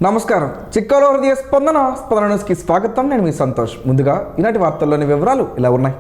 నమస్కారం. చిక్కలో హృదయ స్పందన న్యూస్కి స్వాగతం. నేను మీ సంతోష్. ముందుగా ఈనాటి వార్తల్లోని వివరాలు ఇలా ఉన్నాయి.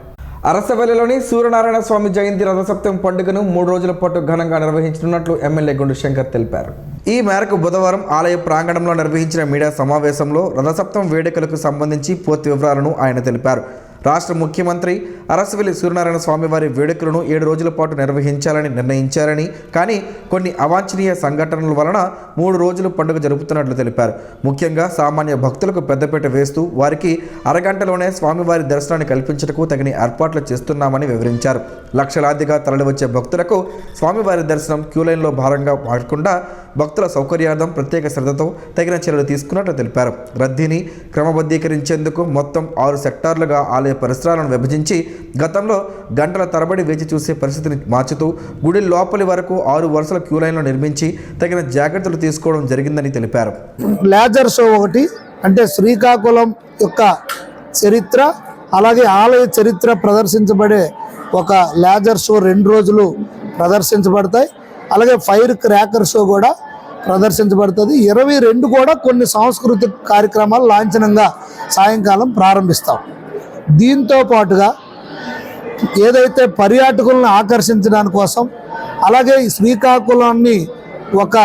అరసవల్లిలోని సూర్యనారాయణ స్వామి జయంతి రథసప్తమి పండుగను 3 రోజుల పాటు ఘనంగా నిర్వహించనున్నట్లు ఎమ్మెల్యే గుండు శంకర్ తెలిపారు. ఈ మేరకు బుధవారం ఆలయ ప్రాంగణంలో నిర్వహించిన మీడియా సమావేశంలో రథసప్తమి వేడుకలకు సంబంధించి పూర్తి వివరాలను ఆయన తెలిపారు. రాష్ట్ర ముఖ్యమంత్రి అరసవల్లి సూర్యనారాయణ స్వామివారి వేడుకలను 7 రోజుల పాటు నిర్వహించాలని నిర్ణయించారని, కానీ కొన్ని అవాంఛనీయ సంఘటనల వలన 3 రోజులు పండుగ జరుపుతున్నట్లు తెలిపారు. ముఖ్యంగా సామాన్య భక్తులకు పెద్దపీట వేస్తూ వారికి అరగంటలోనే స్వామివారి దర్శనాన్ని కల్పించటకు తగిన ఏర్పాట్లు చేస్తున్నామని వివరించారు. లక్షలాదిగా తరలివచ్చే భక్తులకు స్వామివారి దర్శనం క్యూలైన్లో భారంగా మారకుండా భక్తుల సౌకర్యార్థం ప్రత్యేక శ్రద్ధతో తగిన చర్యలు తీసుకున్నట్లు తెలిపారు. రద్దీని క్రమబద్ధీకరించేందుకు మొత్తం 6 సెక్టార్లుగా ఆలయ పరిసరాలను విభజించి గతంలో గంటల తరబడి వేచి చూసే పరిస్థితిని మార్చుతూ గుడి లోపలి వరకు 6 వరుసల క్యూలైన్లు నిర్మించి తగిన జాగ్రత్తలు తీసుకోవడం జరిగిందని తెలిపారు. లేజర్ షో ఒకటి అంటే శ్రీకాకుళం యొక్క చరిత్ర, అలాగే ఆలయ చరిత్ర ప్రదర్శించబడే ఒక లేజర్ షో 2 రోజులు ప్రదర్శించబడతాయి. అలాగే ఫైర్ క్రాకర్ షో కూడా ప్రదర్శించబడుతుంది. 22 కూడా కొన్ని సాంస్కృతిక కార్యక్రమాలు లాంఛనంగా సాయంకాలం ప్రారంభిస్తాం. దీంతో పాటుగా ఏదైతే పర్యాటకులను ఆకర్షించడానికి కోసం, అలాగే ఈ శ్రీకాకుళాన్ని ఒక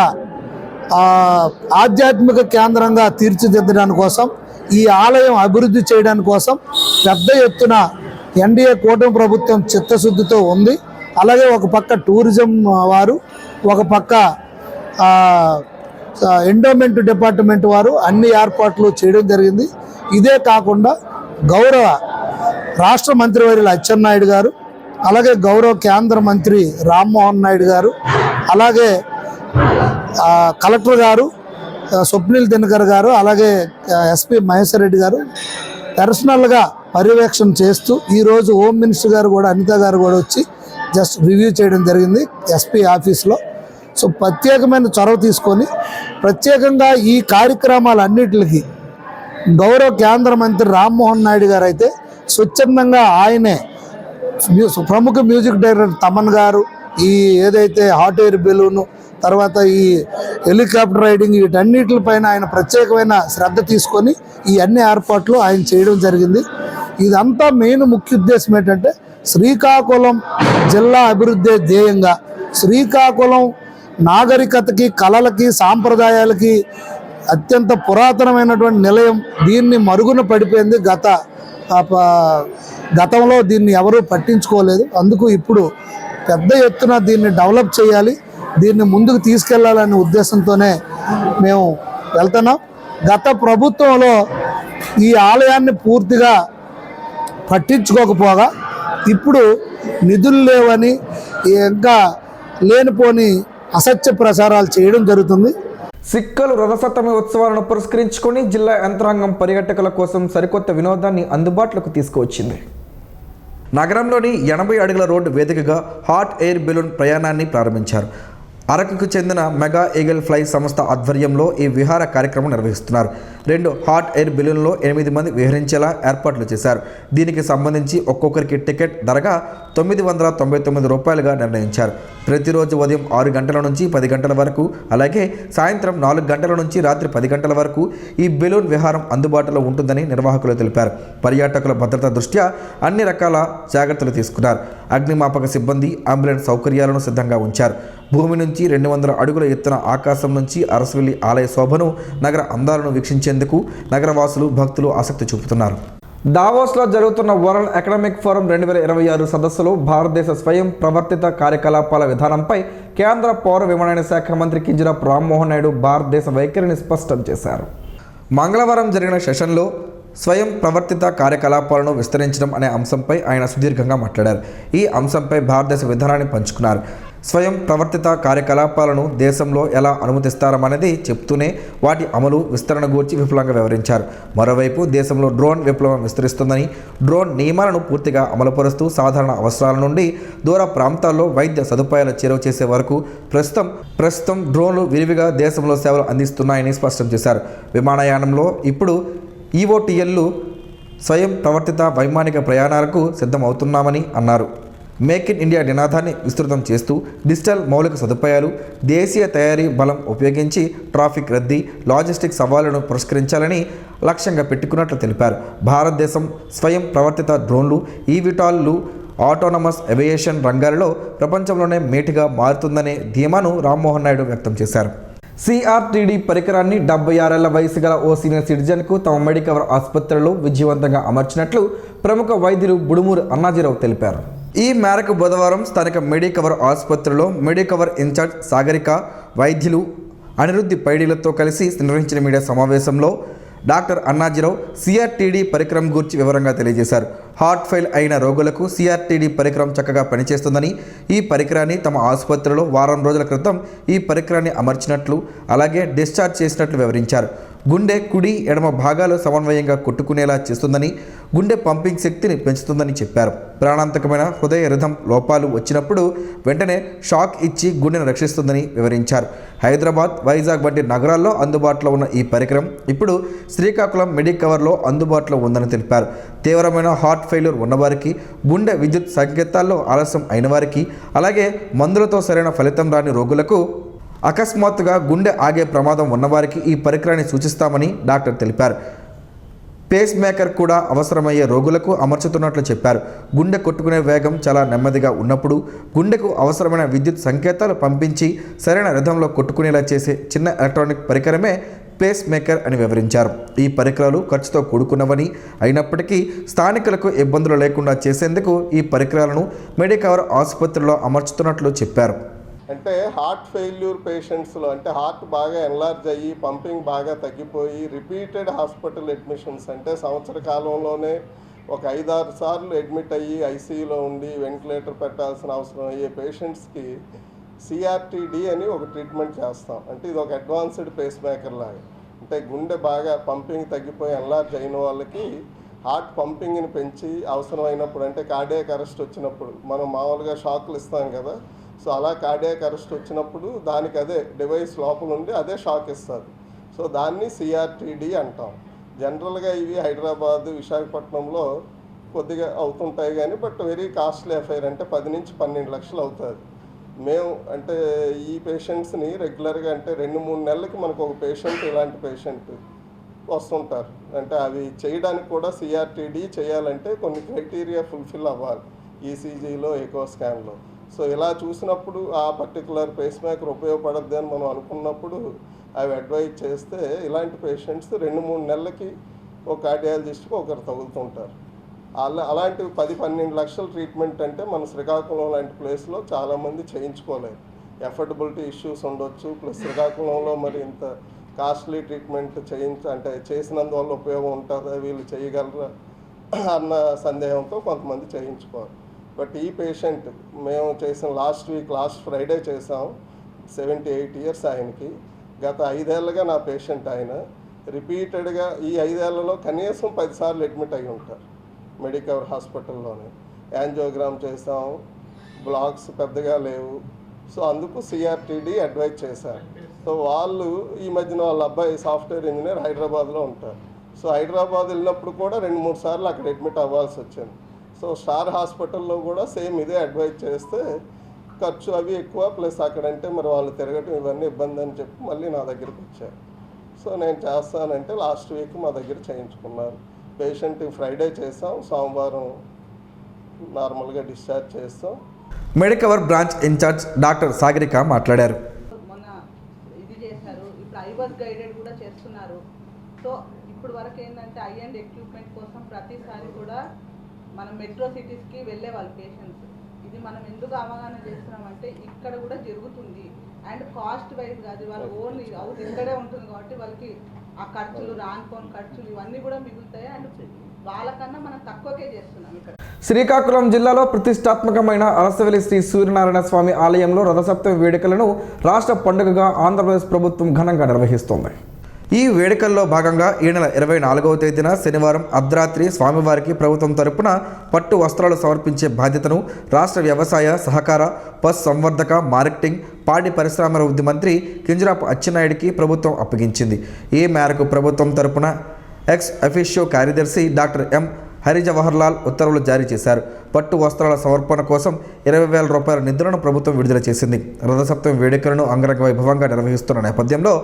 ఆధ్యాత్మిక కేంద్రంగా తీర్చిదిద్దడానికి కోసం, ఈ ఆలయం అభివృద్ధి చేయడానికి కోసం పెద్ద ఎత్తున ఎన్డీఏ కూటమి ప్రభుత్వం చిత్తశుద్ధితో ఉంది. అలాగే ఒక పక్క టూరిజం వారు, ఒక పక్క ఎండోమెంట్ డిపార్ట్మెంట్ వారు అన్ని ఏర్పాట్లు చేయడం జరిగింది. ఇదే కాకుండా గౌరవ రాష్ట్ర మంత్రివర్యులు అచ్చెన్నాయుడు గారు, అలాగే గౌరవ కేంద్ర మంత్రి రామ్మోహన్ నాయుడు గారు, అలాగే కలెక్టర్ గారు స్వప్నిల్ దినకర్ గారు, అలాగే ఎస్పీ మహేశ్వర్ రెడ్డి గారు పర్సనల్గా పర్యవేక్షణ చేస్తూ ఈరోజు హోమ్ మినిస్టర్ గారు కూడా, అనిత గారు కూడా వచ్చి జస్ట్ రివ్యూ చేయడం జరిగింది ఎస్పీ ఆఫీస్లో. సో ప్రత్యేకమైన చొరవ తీసుకొని ప్రత్యేకంగా ఈ కార్యక్రమాలన్నిటికీ గౌరవ కేంద్ర మంత్రి రామ్మోహన్ నాయుడు గారు అయితే స్వచ్ఛందంగా ఆయనే ప్రముఖ మ్యూజిక్ డైరెక్టర్ తమన్ గారు, ఈ ఏదైతే హాట్ ఎయిర్ బెలూను, తర్వాత ఈ హెలికాప్టర్ రైడింగ్, వీటన్నిటిపైన ఆయన ప్రత్యేకమైన శ్రద్ధ తీసుకొని ఈ అన్ని ఏర్పాట్లు ఆయన చేయడం జరిగింది. ఇదంతా మెయిన్ ముఖ్య ఉద్దేశం ఏంటంటే శ్రీకాకుళం జిల్లా అభివృద్ధి ధ్యేయంగా, శ్రీకాకుళం నాగరికతకి, కళలకి, సాంప్రదాయాలకి అత్యంత పురాతనమైనటువంటి నిలయం. దీన్ని మరుగున పడిపోయింది. గతంలో దీన్ని ఎవరూ పట్టించుకోలేదు. అందుకు ఇప్పుడు పెద్ద ఎత్తున దీన్ని డెవలప్ చేయాలి, దీన్ని ముందుకు తీసుకెళ్లాలనే ఉద్దేశంతోనే మేము వెళ్తున్నాం. గత ప్రభుత్వంలో ఈ ఆలయాన్ని పూర్తిగా పట్టించుకోకపోగా ఇప్పుడు నిధులు లేవని ఇంకా లేనిపోని అసత్య ప్రచారాలు చేయడం జరుగుతుంది. సిక్కలు రథసప్తమి ఉత్సవాలను పురస్కరించుకొని జిల్లా యంత్రాంగం పర్యాటకుల కోసం సరికొత్త వినోదాన్ని అందుబాటులోకి తీసుకువచ్చింది. నగరంలోని 80 అడుగుల రోడ్డు వేదికగా హాట్ ఎయిర్ బెలూన్ ప్రయాణాన్ని ప్రారంభించారు. అరకుకు చెందిన మెగా ఈగల్ ఫ్లై సంస్థ ఆధ్వర్యంలో ఈ విహార కార్యక్రమం నిర్వహిస్తున్నారు. 2 హాట్ ఎయిర్ బెలూన్లో 8 మంది విహరించేలా ఏర్పాట్లు చేశారు. దీనికి సంబంధించి ఒక్కొక్కరికి టికెట్ ధరగా 999 రూపాయలుగా నిర్ణయించారు. ప్రతిరోజు ఉదయం 6 గంటల నుంచి 10 గంటల వరకు, అలాగే సాయంత్రం 4 గంటల నుంచి రాత్రి 10 గంటల వరకు ఈ బెలూన్ విహారం అందుబాటులో ఉంటుందని నిర్వాహకులు తెలిపారు. పర్యాటకుల భద్రత దృష్ట్యా అన్ని రకాల జాగ్రత్తలు తీసుకున్నారు. అగ్నిమాపక సిబ్బంది అంబులెన్స్ సౌకర్యాలను సిద్ధంగా ఉంచారు. భూమి నుంచి 200 అడుగుల ఎత్తున ఆకాశం నుంచి అరసవల్లి ఆలయ శోభను, నగర అందాలను వీక్షించేందుకు నగరవాసులు, భక్తులు ఆసక్తి చూపుతున్నారు. దావోస్లో జరుగుతున్న వరల్డ్ ఎకనామిక్ ఫోరం 2026 సదస్సులో భారతదేశ స్వయం ప్రవర్తిత కార్యకలాపాల విధానంపై కేంద్ర పౌర విమానయాన శాఖ మంత్రి కింజరాపు రామ్మోహన్ నాయుడు భారతదేశ వైఖరిని స్పష్టం చేశారు. మంగళవారం జరిగిన సెషన్లో స్వయం ప్రవర్తిత కార్యకలాపాలను విస్తరించడం అనే అంశంపై ఆయన సుదీర్ఘంగా మాట్లాడారు. ఈ అంశంపై భారతదేశ విధానాన్ని పంచుకున్నారు. స్వయం ప్రవర్తిత కార్యకలాపాలను దేశంలో ఎలా అనుమతిస్తారనేది చెప్తూనే వాటి అమలు, విస్తరణ గూర్చి విపులంగా వివరించారు. మరోవైపు దేశంలో డ్రోన్ విప్లవం విస్తరిస్తుందని, డ్రోన్ నియమాలను పూర్తిగా అమలుపరుస్తూ సాధారణ అవసరాల నుండి దూర ప్రాంతాల్లో వైద్య సదుపాయాలు చేరువ చేసే వరకు ప్రస్తుతం డ్రోన్లు విరివిగా దేశంలో సేవలు అందిస్తున్నాయని స్పష్టం చేశారు. విమానయానంలో ఇప్పుడు ఈఓటీఎల్లు స్వయం ప్రవర్తిత వైమానిక ప్రయాణాలకు సిద్ధమవుతున్నామని అన్నారు. మేక్ ఇన్ ఇండియా నినాదాన్ని విస్తృతం చేస్తూ డిజిటల్ మౌలిక సదుపాయాలు, దేశీయ తయారీ బలం ఉపయోగించి ట్రాఫిక్ రద్దీ, లాజిస్టిక్ సవాళ్లను పరిష్కరించాలని లక్ష్యంగా పెట్టుకున్నట్లు తెలిపారు. భారతదేశం స్వయం ప్రవర్తిత డ్రోన్లు, ఈవిటాల్లు, ఆటోనమస్ ఏవియేషన్ రంగాలలో ప్రపంచంలోనే మేటిగా మారుతుందనే ధీమాను రామ్మోహన్ నాయుడు వ్యక్తం చేశారు. CRTD పరికరాన్ని 76 ఏళ్ల వయసు గల ఓ సీనియర్ సిటిజన్కు తమ మెడికవర్ ఆసుపత్రిలో విజయవంతంగా అమర్చినట్లు ప్రముఖ వైద్యులు బుడుమూరు అన్నాజీరావు తెలిపారు. ఈ మేరకు బుధవారం స్థానిక మెడికవర్ ఆసుపత్రిలో మెడికవర్ ఇన్ఛార్జ్ సాగరిక, వైద్యులు అనిరుద్ధి పైడీలతో కలిసి నిర్వహించిన మీడియా సమావేశంలో డాక్టర్ అన్నాజీరావు CRTD పరికరం గురించి వివరంగా తెలియజేశారు. హార్ట్ ఫెయిల్ అయిన రోగులకు CRTD పరికరం చక్కగా పనిచేస్తుందని, ఈ పరికరాన్ని తమ ఆసుపత్రిలో వారం రోజుల క్రితం ఈ పరికరాన్ని అమర్చినట్లు, అలాగే డిశ్చార్జ్ చేసినట్లు వివరించారు. గుండె కుడి ఎడమ భాగాలు సమన్వయంగా కొట్టుకునేలా చేస్తుందని, గుండె పంపింగ్ శక్తిని పెంచుతుందని చెప్పారు. ప్రాణాంతకమైన హృదయ రిథం లోపాలు వచ్చినప్పుడు వెంటనే షాక్ ఇచ్చి గుండెను రక్షిస్తుందని వివరించారు. హైదరాబాద్, వైజాగ్ వంటి నగరాల్లో అందుబాటులో ఉన్న ఈ పరికరం ఇప్పుడు శ్రీకాకుళం మెడికవర్లో అందుబాటులో ఉందని తెలిపారు. తీవ్రమైన హార్ట్ ఫెయిల్యూర్ ఉన్నవారికి, గుండె విద్యుత్ సంకేతాల్లో ఆలస్యం అయిన వారికి, అలాగే మందులతో సరైన ఫలితం రాని రోగులకు, అకస్మాత్తుగా గుండె ఆగే ప్రమాదం ఉన్నవారికి ఈ పరికరాన్ని సూచిస్తామని డాక్టర్ తెలిపారు. పేస్ మేకర్ కూడా అవసరమయ్యే రోగులకు అమర్చుతున్నట్లు చెప్పారు. గుండె కొట్టుకునే వేగం చాలా నెమ్మదిగా ఉన్నప్పుడు గుండెకు అవసరమైన విద్యుత్ సంకేతాలు పంపించి సరైన రిథంలో కొట్టుకునేలా చేసే చిన్న ఎలక్ట్రానిక్ పరికరమే పేస్ మేకర్ అని వివరించారు. ఈ పరికరాలు ఖర్చుతో కూడుకున్నవని అయినప్పటికీ స్థానికులకు ఇబ్బందులు లేకుండా చేసేందుకు ఈ పరికరాలను మెడికవర్ ఆసుపత్రిలో అమర్చుతున్నట్లు చెప్పారు. అంటే హార్ట్ ఫెయిల్యూర్ పేషెంట్స్లో అంటే హార్ట్ బాగా ఎన్లార్జ్ అయ్యి పంపింగ్ బాగా తగ్గిపోయి రిపీటెడ్ హాస్పిటల్ అడ్మిషన్స్ అంటే సంవత్సర కాలంలోనే ఒక 5-6 సార్లు అడ్మిట్ అయ్యి ఐసీయూలో ఉండి వెంటిలేటర్ పెట్టాల్సిన అవసరం అయ్యే పేషెంట్స్కి CRTD అని ఒక ట్రీట్మెంట్ చేస్తాం. అంటే ఇది ఒక అడ్వాన్స్డ్ పేస్ మేకర్ లాగా. అంటే గుండె బాగా పంపింగ్ తగ్గిపోయి ఎన్లార్జ్ అయిన వాళ్ళకి హార్ట్ పంపింగ్ని పెంచి అవసరమైనప్పుడు అంటే కార్డియాక్ అరెస్ట్ వచ్చినప్పుడు మనం మామూలుగా షాక్లు ఇస్తాం కదా, సో అలా కార్డియాక్ అరెస్ట్ వచ్చినప్పుడు దానికి అదే డివైస్ లోపల ఉండి అదే షాక్ ఇస్తుంది. సో దాన్ని CRTD అంటాం. జనరల్గా ఇవి హైదరాబాద్, విశాఖపట్నంలో కొద్దిగా అవుతుంటాయి కానీ బట్ వెరీ కాస్ట్లీ అఫైర్. అంటే 10 నుంచి 12 లక్షలు అవుతుంది. మేము అంటే ఈ పేషెంట్స్ని రెగ్యులర్గా అంటే 2-3 నెలలకి మనకు ఒక పేషెంట్ ఇలాంటి పేషెంట్ వస్తుంటారు. అంటే అవి చేయడానికి కూడా CRTD చేయాలంటే కొన్ని క్రైటీరియా ఫుల్ఫిల్ అవ్వాలి ECGలో, ఎకో స్కాన్లో. సో ఇలా చూసినప్పుడు ఆ పర్టికులర్ పేస్ మేకర్ ఉపయోగపడద్దు అని మనం అనుకున్నప్పుడు అవి అడ్వైజ్ చేస్తే ఇలాంటి పేషెంట్స్ 2-3 నెలలకి ఒక కార్డియాలజిస్ట్కి ఒకరు తగులుతుంటారు. అలాంటి 10-12 లక్షల ట్రీట్మెంట్ అంటే మన శ్రీకాకుళం లాంటి ప్లేస్లో చాలామంది చేయించుకోలేరు. ఎఫర్డబిలిటీ ఇష్యూస్ ఉండొచ్చు, ప్లస్ శ్రీకాకుళంలో మరి ఇంత కాస్ట్లీ ట్రీట్మెంట్ అంటే చేసినందువల్ల ఉపయోగం ఉంటుందా, వీళ్ళు చేయగలరా అన్న సందేహంతో కొంతమంది చేయించుకోరు. బట్ ఈ పేషెంట్ మేము చేసిన లాస్ట్ ఫ్రైడే చేసాం. 78 ఇయర్స్ ఆయనకి. గత 5 ఏళ్ళుగా నా పేషెంట్ ఆయన. రిపీటెడ్గా ఈ 5 ఏళ్లలో కనీసం 10 సార్లు అడ్మిట్ అయి ఉంటారు మెడికవర్ హాస్పిటల్లోనే. యాంజియోగ్రామ్ చేసాం, బ్లాక్స్ పెద్దగా లేవు. సో అందుకు CRTD అడ్వైజ్ చేశారు. సో వాళ్ళు ఈ మధ్యన వాళ్ళ అబ్బాయి సాఫ్ట్వేర్ ఇంజనీర్ హైదరాబాద్లో ఉంటారు. సో హైదరాబాద్ వెళ్ళినప్పుడు కూడా 2-3 సార్లు అక్కడ అడ్మిట్ అవ్వాల్సి వచ్చింది. సో స్టార్ హాస్పిటల్లో కూడా సేమ్ ఇదే అడ్వైజ్ చేస్తే ఖర్చు అవి ఎక్కువ, ప్లస్ అక్కడంటే మరి వాళ్ళు తిరగటం ఇవన్నీ ఇబ్బంది అని చెప్పి మళ్ళీ నా దగ్గరికి వచ్చారు. సో నేను చేస్తానంటే లాస్ట్ వీక్ మా దగ్గర చేయించుకున్నారు. పేషెంట్ ఫ్రైడే చేసాం, సోమవారం నార్మల్గా డిశ్చార్జ్ చేస్తాం. Medicover branch in charge doctor Sagarika మాట్లాడారు. మొన్న ఇది చేశారు, ఇప్పుడు ఐవర్స్ గైడెడ్ కూడా చేస్తున్నారు. సో ఇప్పుడు వరకు ఏంటంటే ఐ&D ఎక్విప్మెంట్ కోసం ప్రతిసారి కూడా మనం మెట్రో సిటీస్కి వెళ్ళే వాళ్ళు పేషెంట్స్. ఇది మనం ఎందుకు అవగాహన చేస్తున్నామంటే ఇక్కడ కూడా జరుగుతుంది అండ్ కాస్ట్ వైజ్ కాదు, వాళ్ళ ఓన్ హౌస్ ఇక్కడే ఉంటుంది కాబట్టి వాళ్ళకి ఆ ఖర్చులు, రాన్పోన్ ఖర్చులు ఇవన్నీ కూడా మిగులుతాయి అండ్ వాళ్ళకన్నా మనం తక్కువకే చేస్తున్నాం ఇక్కడ. శ్రీకాకుళం జిల్లాలో ప్రతిష్టాత్మకమైన అరసవెల్లి శ్రీ సూర్యనారాయణ స్వామి ఆలయంలో రథసప్తమి వేడుకలను రాష్ట్ర పండుగగా ఆంధ్రప్రదేశ్ ప్రభుత్వం ఘనంగా నిర్వహిస్తోంది. ఈ వేడుకల్లో భాగంగా ఈ నెల 24వ తేదీన శనివారం అర్ధరాత్రి స్వామివారికి ప్రభుత్వం తరపున పట్టు వస్త్రాలు సమర్పించే బాధ్యతను రాష్ట్ర వ్యవసాయ, సహకార, పశు సంవర్ధక, మార్కెటింగ్, పాడి పరిశ్రమల వృద్ధి మంత్రి కింజరాపు అచ్చెన్నాయుడికి ప్రభుత్వం అప్పగించింది. ఈ మేరకు ప్రభుత్వం తరపున ఎక్స్ అఫీషియో కార్యదర్శి డాక్టర్ ఎం హరిజవహర్లాల్ ఉత్తర్వులు జారీ చేశారు. పట్టు వస్త్రాల సమర్పణ కోసం 20,000 రూపాయల నిధులను ప్రభుత్వం విడుదల చేసింది. రథసప్తమి వేడుకలను అంగరంగ వైభవంగా నిర్వహిస్తున్న నేపథ్యంలో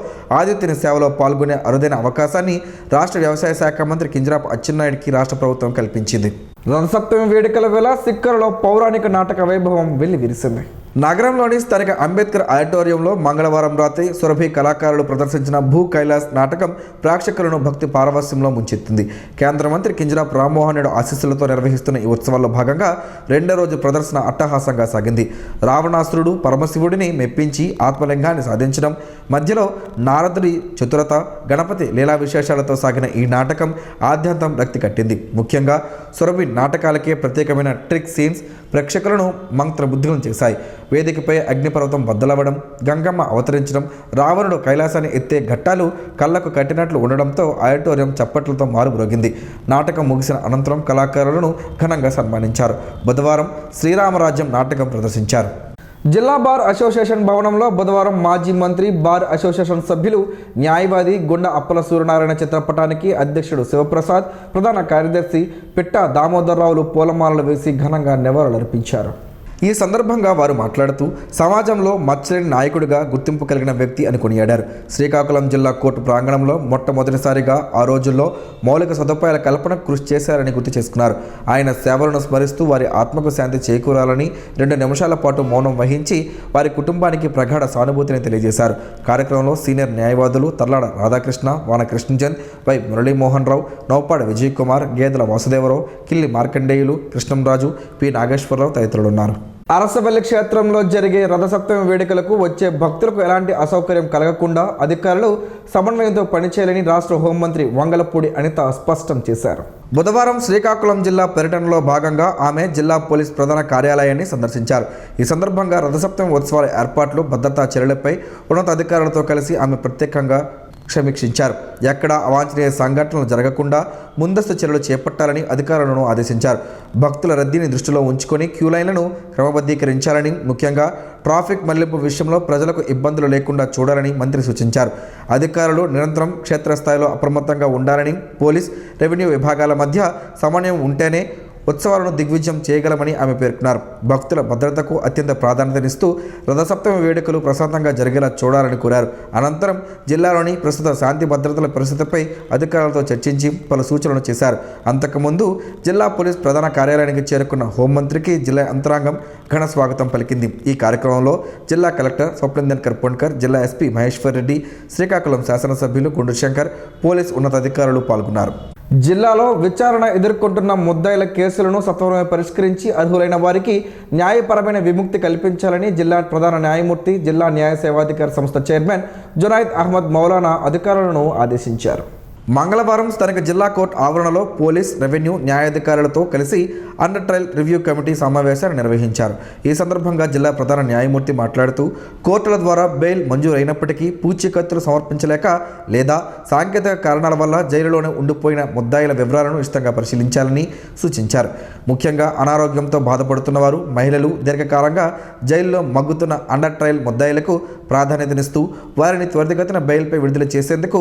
ఆదిత్యని సేవలో పాల్గొనే అరుదైన అవకాశాన్ని రాష్ట్ర వ్యవసాయ శాఖ మంత్రి కింజరాపు అచ్చెన్నాయుడికి రాష్ట్ర ప్రభుత్వం కల్పించింది. రథసప్తమి వేడుకల వేళ సిక్కర్లో పౌరాణిక నాటక వైభవం వెల్లివిరిసింది. నగరంలోని స్థానిక అంబేద్కర్ ఆడిటోరియంలో మంగళవారం రాత్రి సురభి కళాకారులు ప్రదర్శించిన భూ కైలాస్ నాటకం ప్రేక్షకులను భక్తి పారవస్యంలో ముంచెత్తింది. కేంద్ర మంత్రి కింజరాపు రామ్మోహన్ రెడ్డి ఆశీస్సులతో నిర్వహిస్తున్న ఈ ఉత్సవాల్లో భాగంగా రెండో రోజు ప్రదర్శన అట్టహాసంగా సాగింది. రావణాసురుడు పరమశివుడిని మెప్పించి ఆత్మలింగాన్ని సాధించడం, మధ్యలో నారదుడి చతురత, గణపతి లీలా విశేషాలతో సాగిన ఈ నాటకం ఆద్యంతం రక్తి కట్టింది. ముఖ్యంగా సురభి నాటకాలకే ప్రత్యేకమైన ట్రిక్ సీన్స్ ప్రేక్షకులను మంత్రబుద్ధులను చేశాయి. వేదికపై అగ్నిపర్వతం బద్దలవ్వడం, గంగమ్మ అవతరించడం, రావణుడు కైలాసాన్ని ఎత్తే ఘట్టాలు కళ్లకు కట్టినట్లు ఉండడంతో ఆడిటోరియం చప్పట్లతో మారుమ్రోగింది. నాటకం ముగిసిన అనంతరం కళాకారులను ఘనంగా సన్మానించారు. బుధవారం శ్రీరామరాజ్యం నాటకం ప్రదర్శించారు. జిల్లా బార్ అసోసియేషన్ భవనంలో బుధవారం మాజీ మంత్రి, బార్ అసోసియేషన్ సభ్యులు, న్యాయవాది గుండా అప్పల సూర్యనారాయణ చిత్రపటానికి అధ్యక్షుడు శివప్రసాద్, ప్రధాన కార్యదర్శి పిట్ట దామోదర్రావులు పూలమాలలు వేసి ఘనంగా నివాళులర్పించారు. ఈ సందర్భంగా వారు మాట్లాడుతూ సమాజంలో మచ్చలేని నాయకుడిగా గుర్తింపు కలిగిన వ్యక్తి అని కొనియాడారు. శ్రీకాకుళం జిల్లా కోర్టు ప్రాంగణంలో మొట్టమొదటిసారిగా ఆ రోజుల్లో మౌలిక సదుపాయాల కల్పనకు కృషి చేశారని గుర్తు చేసుకున్నారు. ఆయన సేవలను స్మరిస్తూ వారి ఆత్మకు శాంతి చేకూరాలని 2 నిమిషాల పాటు మౌనం వహించి వారి కుటుంబానికి ప్రగాఢ సానుభూతిని తెలియజేశారు. కార్యక్రమంలో సీనియర్ న్యాయవాదులు తర్లాడ రాధాకృష్ణ, వాన కృష్ణచంద్, వై మురళీమోహన్ రావు, నౌపాడ విజయ్ కుమార్, గేదెల వాసుదేవరావు, కిల్లి మార్కండేయులు, కృష్ణంరాజు, పి నాగేశ్వరరావు తదితరులున్నారు. అరసవల్లి క్షేత్రంలో జరిగే రథసప్తమి వేడుకలకు వచ్చే భక్తులకు ఎలాంటి అసౌకర్యం కలగకుండా అధికారులు సమన్వయంతో పనిచేయాలని రాష్ట్ర హోంమంత్రి వంగలపూడి అనిత స్పష్టం చేశారు. బుధవారం శ్రీకాకుళం జిల్లా పర్యటనలో భాగంగా ఆమె జిల్లా పోలీస్ ప్రధాన కార్యాలయాన్ని సందర్శించారు. ఈ సందర్భంగా రథసప్తమి ఉత్సవాల ఏర్పాట్లు, భద్రతా చర్యలపై ఉన్నతాధికారులతో కలిసి ఆమె ప్రత్యేకంగా సమీక్షించారు. ఎక్కడా అవాంఛనీయ సంఘటనలు జరగకుండా ముందస్తు చర్యలు చేపట్టాలని అధికారులను ఆదేశించారు. భక్తుల రద్దీని దృష్టిలో ఉంచుకొని క్యూ లైన్లను క్రమబద్ధీకరించాలని, ముఖ్యంగా ట్రాఫిక్ మళ్లింపు విషయంలో ప్రజలకు ఇబ్బందులు లేకుండా చూడాలని మంత్రి సూచించారు. అధికారులు నిరంతరం క్షేత్రస్థాయిలో అప్రమత్తంగా ఉండాలని, పోలీస్, రెవెన్యూ విభాగాల మధ్య సమన్వయం ఉంటేనే ఉత్సవాలను దిగ్విజయం చేయగలమని ఆమె పేర్కొన్నారు. భక్తుల భద్రతకు అత్యంత ప్రాధాన్యతనిస్తూ రథసప్తమి వేడుకలు ప్రశాంతంగా జరిగేలా చూడాలని కోరారు. అనంతరం జిల్లాలోని ప్రస్తుత శాంతి భద్రతల పరిస్థితిపై అధికారులతో చర్చించి పలు సూచనలు చేశారు. అంతకుముందు జిల్లా పోలీస్ ప్రధాన కార్యాలయానికి చేరుకున్న హోంమంత్రికి జిల్లా యంత్రాంగం ఘన స్వాగతం పలికింది. ఈ కార్యక్రమంలో జిల్లా కలెక్టర్ స్వప్నిందన్ కర్పొన్కర్, జిల్లా ఎస్పీ మహేశ్వర్ రెడ్డి, శ్రీకాకుళం శాసనసభ్యులు గుండు శంకర్, పోలీస్ ఉన్నతాధికారులు పాల్గొన్నారు. జిల్లాలో విచారణ ఎదుర్కొంటున్న ముద్దాయిల కేసులను సత్వరమే పరిష్కరించి అర్హులైన వారికి న్యాయపరమైన విముక్తి కల్పించాలని జిల్లా ప్రధాన న్యాయమూర్తి, జిల్లా న్యాయ సేవాధికార సంస్థ చైర్మన్ జునైద్ అహ్మద్ మౌలానా అధికారులను ఆదేశించారు. మంగళవారం స్థానిక జిల్లా కోర్టు ఆవరణలో పోలీస్, రెవెన్యూ న్యాయాధికారులతో కలిసి అండర్ ట్రయల్ రివ్యూ కమిటీ సమావేశాన్ని నిర్వహించారు. ఈ సందర్భంగా జిల్లా ప్రధాన న్యాయమూర్తి మాట్లాడుతూ కోర్టుల ద్వారా బెయిల్ మంజూరు అయినప్పటికీ పూచీకత్తులు సమర్పించలేక లేదా సాంకేతిక కారణాల వల్ల జైలులోనే ఉండిపోయిన ముద్దాయిల వివరాలను ఇష్టంగా పరిశీలించాలని సూచించారు. ముఖ్యంగా అనారోగ్యంతో బాధపడుతున్న వారు, మహిళలు, దీర్ఘకాలంగా జైల్లో మగ్గుతున్న అండర్ ట్రయల్ ముద్దాయిలకు ప్రాధాన్యతనిస్తూ వారిని త్వరితగతిన బెయిల్పై విడుదల చేసేందుకు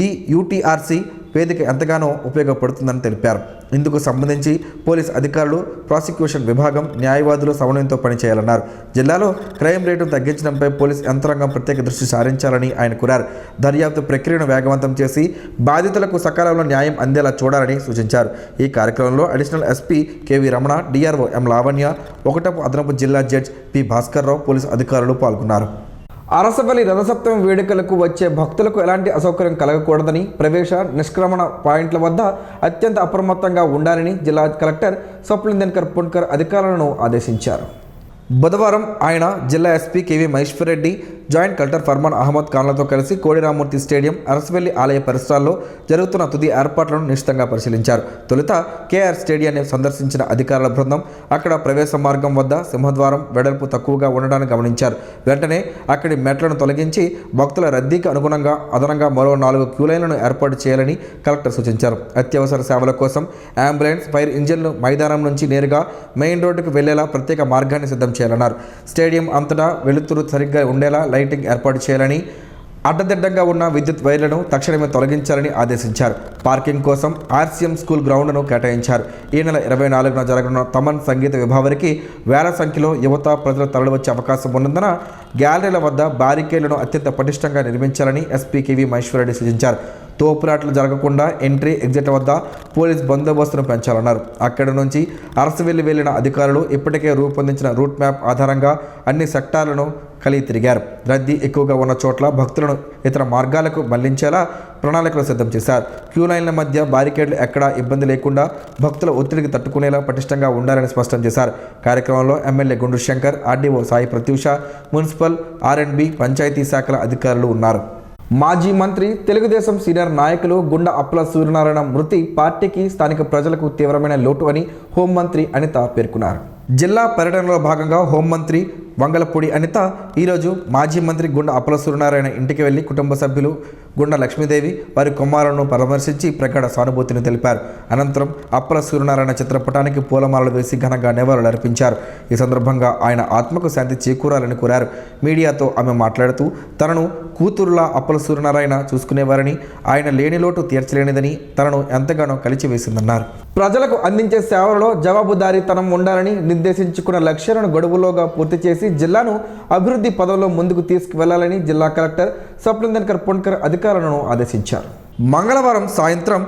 ఈ యూటీఆర్సీ వేదిక ఎంతగానో ఉపయోగపడుతుందని తెలిపారు. ఇందుకు సంబంధించి పోలీస్ అధికారులు, ప్రాసిక్యూషన్ విభాగం, న్యాయవాదులు సమన్వయంతో పనిచేయాలన్నారు. జిల్లాలో క్రైమ్ రేటును తగ్గించడంపై పోలీస్ యంత్రాంగం ప్రత్యేక దృష్టి సారించాలని ఆయన కోరారు. దర్యాప్తు ప్రక్రియను వేగవంతం చేసి బాధితులకు సకాలంలో న్యాయం అందేలా చూడాలని సూచించారు. ఈ కార్యక్రమంలో additional SP KV Ramana, DRO ఎం లావణ్య, 1వ అదనపు జిల్లా జడ్జ్ పి భాస్కర్రావు, పోలీసు అధికారులు పాల్గొన్నారు. అరసవల్లి రథసప్తమి వేడుకలకు వచ్చే భక్తులకు ఎలాంటి అసౌకర్యం కలగకూడదని, ప్రవేశ నిష్క్రమణ పాయింట్ల వద్ద అత్యంత అప్రమత్తంగా ఉండాలని జిల్లా కలెక్టర్ స్వప్నిందన్ కర్పొన్కర్ అధికారులను ఆదేశించారు. బుధవారం ఆయన జిల్లా SP K V Maheshwar Reddy, joint collector Farman Ahmed ఖాన్లతో కలిసి కోడిరామూర్తి స్టేడియం, అరసవల్లి ఆలయ పరిసరాల్లో జరుగుతున్న తుది ఏర్పాట్లను నిశితంగా పరిశీలించారు. తొలుత కేఆర్ స్టేడియాన్ని సందర్శించిన అధికారుల బృందం అక్కడ ప్రవేశ మార్గం వద్ద సింహద్వారం వెడల్పు తక్కువగా ఉండడాన్ని గమనించారు. వెంటనే అక్కడి మెట్లను తొలగించి భక్తుల రద్దీకి అనుగుణంగా అదనంగా మరో 4 క్యూ లైన్లను ఏర్పాటు చేయాలని కలెక్టర్ సూచించారు. అత్యవసర సేవల కోసం అంబులెన్స్, ఫైర్ ఇంజిన్లు మైదానం నుంచి నేరుగా మెయిన్ రోడ్డుకు వెళ్లేలా ప్రత్యేక మార్గాన్ని సిద్ధం చేయాలన్నారు. స్టేడియం అంతటా వెలుతురు సరిగ్గా ఉండేలా లైటింగ్ ఏర్పాటు చేయాలని, అడ్డదిడ్డంగా ఉన్న విద్యుత్ వైర్లను తక్షణమే తొలగించాలని ఆదేశించారు. పార్కింగ్ కోసం ఆర్సీఎం స్కూల్ గ్రౌండ్ను కేటాయించారు. ఈ నెల 24న జరగనున్న తమన్ సంగీత విభావరికి వేల సంఖ్యలో యువత ప్రజలు తరలివచ్చే అవకాశం ఉన్నందున గ్యాలరీల వద్ద బ్యారికేడ్లను అత్యంత పటిష్టంగా నిర్మించాలని ఎస్పీ కేవీ మహేశ్వరరెడ్డి సూచించారు. తోపులాట్లు జరగకుండా ఎంట్రీ ఎగ్జిట్ల వద్ద పోలీస్ బందోబస్తును పెంచాలన్నారు. అక్కడి నుంచి అరసవెల్లి వెళ్లిన అధికారులు ఇప్పటికే రూపొందించిన రూట్ మ్యాప్ ఆధారంగా అన్ని సెక్టార్లను కలిగి తిరిగారు. రద్దీ ఎక్కువగా ఉన్న చోట్ల భక్తులను ఇతర మార్గాలకు మళ్లించేలా ప్రణాళికలు సిద్ధం చేశారు. క్యూ లైన్ల మధ్య బారికేడ్లు ఎక్కడా ఇబ్బంది లేకుండా భక్తుల ఒత్తిడికి తట్టుకునేలా పటిష్టంగా ఉండాలని స్పష్టం చేశారు. కార్యక్రమంలో ఎమ్మెల్యే గుండు శంకర్, ఆర్డీఓ సాయి ప్రత్యూష, మున్సిపల్, ఆర్ఎండ్బి, పంచాయతీ శాఖల అధికారులు ఉన్నారు. మాజీ మంత్రి, తెలుగుదేశం సీనియర్ నాయకులు గుండ అప్పల సూర్యనారాయణ మృతి పార్టీకి, స్థానిక ప్రజలకు తీవ్రమైన లోటు అని హోంమంత్రి అనిత పేర్కొన్నారు. జిల్లా పర్యటనలో భాగంగా హోంమంత్రి వంగలపూడి అనిత ఈరోజు మాజీ మంత్రి గుండ అప్పల సూర్యనారాయణ ఇంటికి వెళ్లి కుటుంబ సభ్యులు గుండ లక్ష్మీదేవి, వారి కుమారులను పరామర్శించి ప్రగాఢ సానుభూతిని తెలిపారు. అనంతరం అప్పల సూర్యనారాయణ చిత్రపటానికి పూలమాలలు వేసి ఘనంగా నివాళులు అర్పించారు. ఈ సందర్భంగా ఆయన ఆత్మకు శాంతి చేకూరాలని కోరారు. మీడియాతో ఆమె మాట్లాడుతూ తనను కూతురులా అప్పల సూర్యనారాయణ చూసుకునేవారని, ఆయన లేని లోటు తీర్చలేనిదని తనను ఎంతగానో కలిచివేసిందన్నారు. ప్రజలకు అందించే సేవలలో జవాబుదారీతనం ఉండాలని నిర్దేశించుకున్న లక్ష్యాలను గడువులోగా పూర్తి చేసి జిల్లాను అభివృద్ధి పదంలో ముందుకు తీసుకువెళ్లాలని జిల్లా కలెక్టర్ స్వప్నందన్కర్ పొన్కర్ అధికారులను ఆదేశించారు. మంగళవారం సాయంత్రం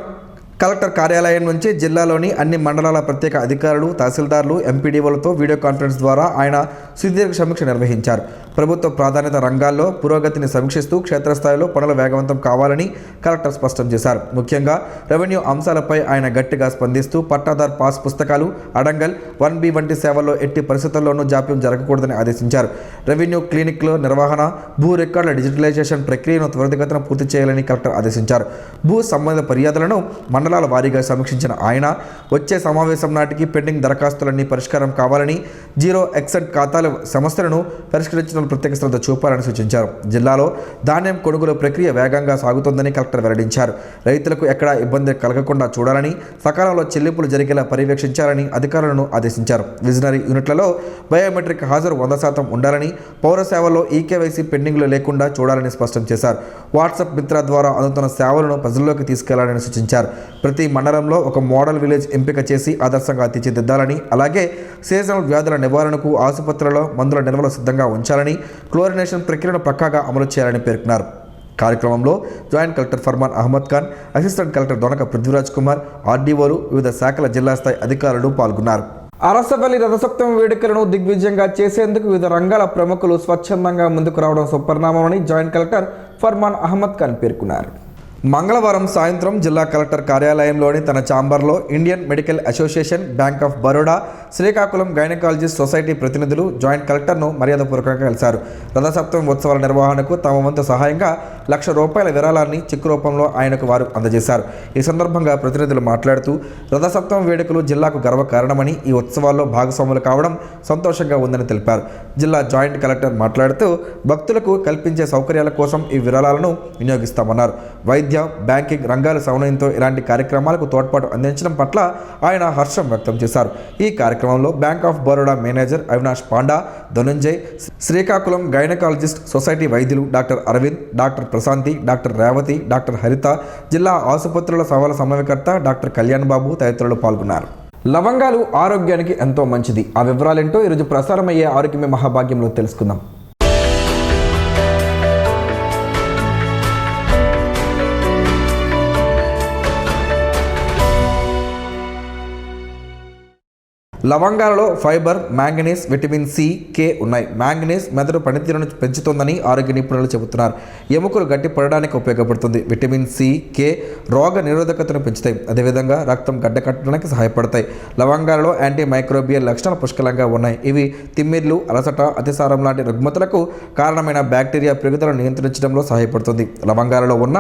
కలెక్టర్ కార్యాలయం నుంచి జిల్లాలోని అన్ని మండలాల ప్రత్యేక అధికారులు, తహసీల్దార్లు, ఎంపీడీఓలతో వీడియో కాన్ఫరెన్స్ ద్వారా ఆయన సుదీర్ఘ సమీక్ష నిర్వహించారు. ప్రభుత్వ ప్రాధాన్యత రంగాల్లో పురోగతిని సమీక్షిస్తూ క్షేత్రస్థాయిలో పనులు వేగవంతం కావాలని కలెక్టర్ స్పష్టం చేశారు. ముఖ్యంగా రెవెన్యూ అంశాలపై ఆయన గట్టిగా స్పందిస్తూ పట్టాదార్ పాస్ పుస్తకాలు, అడంగల్ 1B వంటి సేవల్లో ఎట్టి పరిస్థితుల్లోనూ జాప్యం జరగకూడదని ఆదేశించారు. రెవెన్యూ క్లినిక్ల నిర్వహణ, భూ రికార్డుల డిజిటలైజేషన్ ప్రక్రియను త్వరితగతిన పూర్తి చేయాలని కలెక్టర్ ఆదేశించారు. భూ సంబంధిత ఫిర్యాదులను మండలాల వారీగా సమీక్షించిన ఆయన వచ్చే సమావేశం నాటికి పెండింగ్ దరఖాస్తులన్నీ పరిష్కారం కావాలని, జీరో ఎక్సెంట్ ఖాతాల సమస్యలను పరిష్కరించడం ప్రత్యేక శ్రద్ధ చూపాలని సూచించారు. జిల్లాలో ధాన్యం కొనుగోలు ప్రక్రియ వేగంగా సాగుతోందని కలెక్టర్ వెల్లడించారు. రైతులకు ఎక్కడా ఇబ్బంది కలగకుండా చూడాలని, సకాలంలో చెల్లింపులు జరిగేలా పర్యవేక్షించాలని అధికారులను ఆదేశించారు. విజనరీ యూనిట్లలో బయోమెట్రిక్ హాజరు 100% ఉండాలని, పౌర సేవల్లో ఈకేవైసీ పెండింగ్లు లేకుండా చూడాలని స్పష్టం చేశారు. వాట్సాప్ మిత్ర ద్వారా అందుతున్న సేవలను ప్రజల్లోకి తీసుకెళ్లాలని సూచించారు. ప్రతి మండలంలో ఒక మోడల్ విలేజ్ ఎంపిక చేసి ఆదర్శంగా తీర్చిదిద్దాలని, అలాగే సీజనల్ వ్యాధుల నివారణకు ఆసుపత్రులలో మందుల నిల్వలు సిద్ధంగా ఉంచాలని, క్లోరినేషన్ ప్రక్రియను పక్కాగా అమలు చేయాలని పేర్కొన్నారు. కార్యక్రమంలో joint collector Farman Ahmed Khan, assistant collector Donaka Prudhviraj Kumar, ఆర్డీఓలు, వివిధ శాఖల జిల్లా స్థాయి అధికారులు పాల్గొన్నారు. అరసవల్లి రథసప్తమి వేడుకలను దిగ్విజయంగా చేసేందుకు వివిధ రంగాల ప్రముఖులు స్వచ్ఛందంగా ముందుకు రావడం సుపరిణామమని జాయింట్ కలెక్టర్ ఫర్మాన్ అహ్మద్ ఖాన్ పేర్కొన్నారు. మంగళవారం సాయంత్రం జిల్లా కలెక్టర్ కార్యాలయంలోని తన ఛాంబర్లో Indian Medical Association, Bank of Baroda, Srikakulam gynaecologist society ప్రతినిధులు జాయింట్ కలెక్టర్ను మర్యాదపూర్వకంగా కలిశారు. రథసప్తమి ఉత్సవాల నిర్వహణకు తమ వంతు సహాయంగా ₹1,00,000 విరాళాన్ని చెక్కు రూపంలో ఆయనకు వారు అందజేశారు. ఈ సందర్భంగా ప్రతినిధులు మాట్లాడుతూ రథసప్తమి వేడుకలు జిల్లాకు గర్వకారణమని, ఈ ఉత్సవాల్లో భాగస్వాములు కావడం సంతోషంగా ఉందని తెలిపారు. జిల్లా జాయింట్ కలెక్టర్ మాట్లాడుతూ భక్తులకు కల్పించే సౌకర్యాల కోసం ఈ విరాళాలను వినియోగిస్తామన్నారు. వైద్య, బ్యాంకింగ్ రంగాల సమన్వయంతో ఇలాంటి కార్యక్రమాలకు తోడ్పాటు అందించడం పట్ల ఆయన హర్షం వ్యక్తం చేశారు. ఈ కార్యక్రమంలో Bank of Baroda manager Avinash Panda, Dhanunjay, Srikakulam gynaecologist society వైద్యులు doctor Aravind, doctor Prashanti, doctor Revathi, doctor Haritha, జిల్లా ఆసుపత్రుల సవాల సమన్వయకర్త డాక్టర్ కళ్యాణ్ బాబు తదితరులు పాల్గొన్నారు. లవంగాలు ఆరోగ్యానికి ఎంతో మంచిది. ఆ వివరాలేంటో ఈరోజు ప్రసారమయ్యే ఆరోగ్యమే మహాభాగ్యంలో తెలుసుకుందాం. లవంగాలలో ఫైబర్, మ్యాంగనీస్, విటమిన్ సి, కే ఉన్నాయి. మ్యాంగనీస్ మెదడు పనితీరును పెంచుతుందని ఆరోగ్య నిపుణులు చెబుతున్నారు. ఎముకలు గట్టిపడడానికి ఉపయోగపడుతుంది. విటమిన్ సి, కే రోగ నిరోధకతను పెంచుతాయి. అదేవిధంగా రక్తం గడ్డకట్టడానికి సహాయపడతాయి. లవంగాలలో యాంటీ మైక్రోబియల్ లక్షణాలు పుష్కలంగా ఉన్నాయి. ఇవి తిమ్మిర్లు, అలసట, అతిసారం లాంటి రుగ్మతలకు కారణమైన బ్యాక్టీరియా పెరుగుదలను నియంత్రించడంలో సహాయపడుతుంది. లవంగాలలో ఉన్న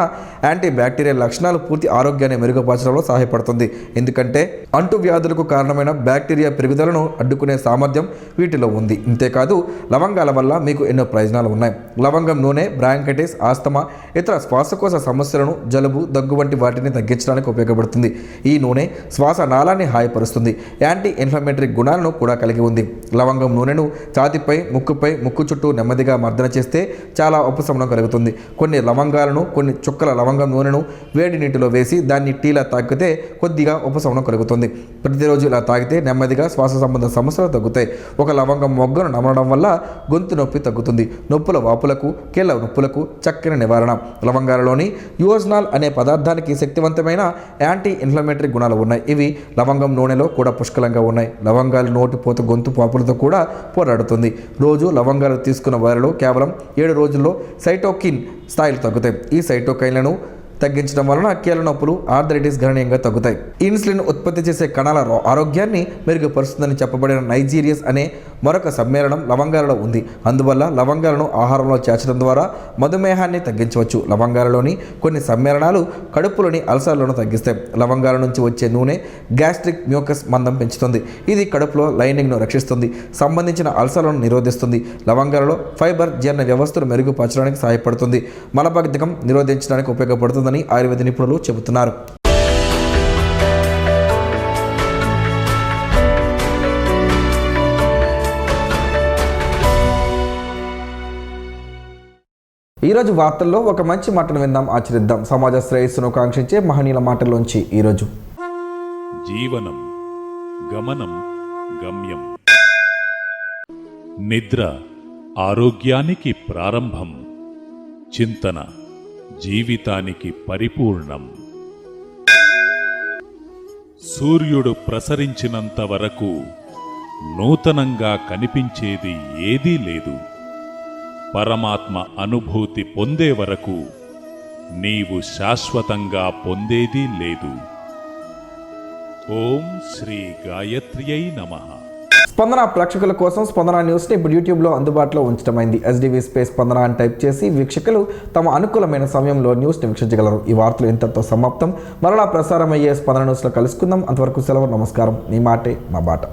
యాంటీ బ్యాక్టీరియల్ లక్షణాలు పూర్తి ఆరోగ్యాన్ని మెరుగుపరచడంలో సహాయపడుతుంది. ఎందుకంటే అంటువ్యాధులకు కారణమైన బ్యాక్టీరియా పెరుగుదలను అడ్డుకునే సామర్థ్యం వీటిలో ఉంది. ఇంతేకాదు లవంగాల వల్ల మీకు ఎన్నో ప్రయోజనాలు ఉన్నాయి. లవంగం నూనె బ్రాంకైటిస్, ఆస్తమా, ఇతర శ్వాసకోశ సమస్యలను, జలుబు, దగ్గు వంటి వాటిని తగ్గించడానికి ఉపయోగపడుతుంది. ఈ నూనె శ్వాస నాళాన్ని హాయిపరుస్తుంది. యాంటీ ఇన్ఫ్లమేటరీ గుణాలను కూడా కలిగి ఉంది. లవంగం నూనెను ఛాతీపై, ముక్కుపై, ముక్కు చుట్టూ నెమ్మదిగా మర్దన చేస్తే చాలా ఉపశమనం కలుగుతుంది. కొన్ని లవంగాలను, కొన్ని చుక్కల లవంగం నూనెను వేడి నీటిలో వేసి దాన్ని టీలా తాగితే కొద్దిగా ఉపశమనం కలుగుతుంది. ప్రతిరోజు ఇలా తాగితే నెమ్మదిగా శ్వాస సంబంధ సమస్యలు తగ్గుతాయి. ఒక లవంగం మొగ్గను నమలడం వల్ల గొంతు నొప్పి తగ్గుతుంది. నొప్పుల వాపులకు, కీళ్ళ నొప్పులకు చక్కని నివారణ. లవంగాలలోని యువజ్నాల్ అనే పదార్థానికి శక్తివంతమైన యాంటీ ఇన్ఫ్లమేటరీ గుణాలు ఉన్నాయి. ఇవి లవంగం నూనెలో కూడా పుష్కలంగా ఉన్నాయి. లవంగాలు నోటిపోత, గొంతు పాపులతో కూడా పోరాడుతుంది. రోజు లవంగాలు తీసుకున్న వారిలో కేవలం 7 రోజుల్లో సైటోకిన్ స్థాయిలు తగ్గుతాయి. ఈ సైటోకైన్లను తగ్గించడం వలన కీళ్ళ నొప్పులు, ఆర్థరైటిస్ గణనీయంగా తగ్గుతాయి. ఇన్సులిన్ ఉత్పత్తి చేసే కణాల ఆరోగ్యాన్ని మెరుగుపరుస్తుందని చెప్పబడిన నైజీరియస్ అనే మరొక సమ్మేళనం లవంగాలలో ఉంది. అందువల్ల లవంగాలను ఆహారంలో చేర్చడం ద్వారా మధుమేహాన్ని తగ్గించవచ్చు. లవంగాలలోని కొన్ని సమ్మేళనాలు కడుపులోని అల్సర్లను తగ్గిస్తాయి. లవంగాల నుంచి వచ్చే నూనె గ్యాస్ట్రిక్ మ్యూకస్ మందం పెంచుతుంది. ఇది కడుపులో లైనింగ్ను రక్షిస్తుంది, సంబంధించిన అల్సర్లను నిరోధిస్తుంది. లవంగాలలో ఫైబర్ జీర్ణ వ్యవస్థను మెరుగుపరచడానికి సహాయపడుతుంది, మలబద్ధకం నిరోధించడానికి ఉపయోగపడుతుందని ఆయుర్వేద నిపుణులు చెబుతున్నారు. ఈరోజు వార్తల్లో ఒక మంచి మాటను విందాం, ఆచరిద్దాం. సమాజ శ్రేయస్సును కాంక్షించే మహనీయుల మాటల్లోంచి ఈరోజు. జీవనం గమనం గమ్యం. నిద్ర ఆరోగ్యానికి ప్రారంభం. చింతన జీవితానికి పరిపూర్ణం. సూర్యుడు ప్రసరించినంత వరకు నూతనంగా కనిపించేది ఏదీ లేదు. పరమాత్మ అనుభూతి పొందే వరకు నీవు శాశ్వతంగా పొందేదీ లేదు. ఓం శ్రీ గాయత్ర్యై నమః. స్పందన ప్రేక్షకుల కోసం స్పందన న్యూస్ని ఇప్పుడు యూట్యూబ్లో అందుబాటులో ఉంచడమైంది. SDV స్పేస్ స్పందన అని టైప్ చేసి వీక్షకులు తమ అనుకూలమైన సమయంలో న్యూస్ని వీక్షించగలరు. ఈ వార్తలు ఇంతటితో సమాప్తం. మరలా ప్రసారం అయ్యే స్పందన న్యూస్లో కలుసుకుందాం. అంతవరకు సెలవు. నమస్కారం. మీ మాటే మా బాట.